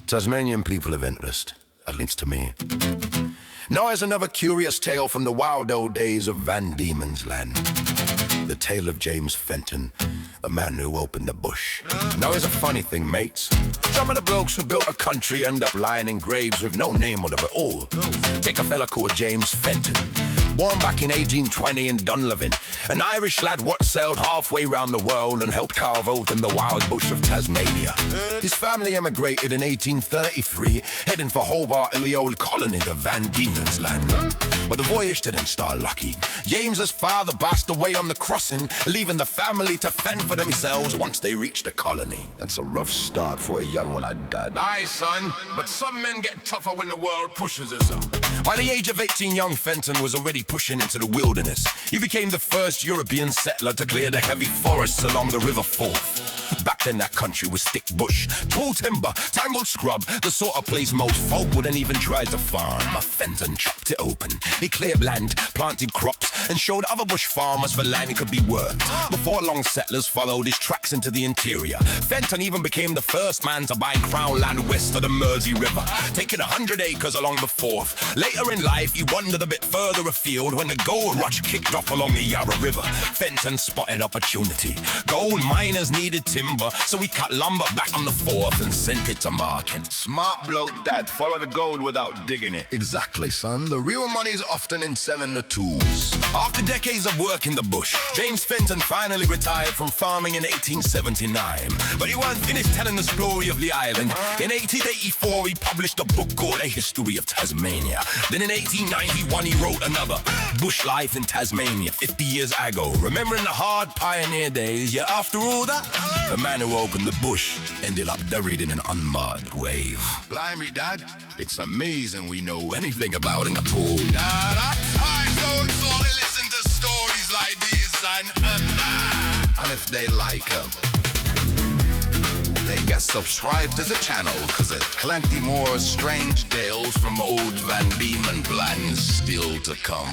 Tasmanian people of interest, at least to me. Now is another curious tale from the wild old days of Van Diemen's Land. The tale of James Fenton, the man who opened the bush. Now here's a funny thing, mates. Some of the blokes who built a country end up lying in graves with no name on them at all. Take a fella called James Fenton, born back in 1820 in Dunlavin, an Irish lad what sailed halfway round the world and helped carve out in the wild bush of Tasmania. His family emigrated in 1833, heading for Hobart in the old colony, the Van Diemen's Land. But the voyage didn't start lucky. James's father passed away on the crossing, leaving the family to fend for themselves once they reached the colony. That's a rough start for a young one, Dad. Aye, son, but some men get tougher when the world pushes us up. By the age of 18, young Fenton was already pushing into the wilderness. He became the first European settler to clear the heavy forests along the River Forth. Back then that country was thick bush, tall timber, tangled scrub, the sort of place most folk wouldn't even try to farm. But Fenton chopped it open. He cleared land, planted crops, and showed other bush farmers the land could be worked. Before long settlers followed his tracks into the interior, Fenton even became the first man to buy crown land west of the Mersey River, taking 100 acres along the Forth. Later in life, he wandered a bit further afield when the gold rush kicked off along the Yarra River. Fenton spotted opportunity. Gold miners needed timber, so he cut lumber back on the Forth and sent it to market. Smart bloke, Dad. Follow the gold without digging it. Exactly, son. The real money's often in selling the tools. After decades of work in the bush, James Fenton finally retired from farming in 1879. But he wasn't finished telling the story of the island. In 1884, he published a book called A History of Tasmania. Then in 1891, he wrote another, Bush Life in Tasmania, 50 years ago. Remembering the hard pioneer days, yeah, after all that, the man who opened the bush ended up buried in an unmarked grave. Blimey, Dad, it's amazing we know anything about him at all. Dad, I don't only listen to stories like these, and if they like them, they get subscribed to the channel, cause there's plenty more strange tales from old Van Diemen's Land still to come.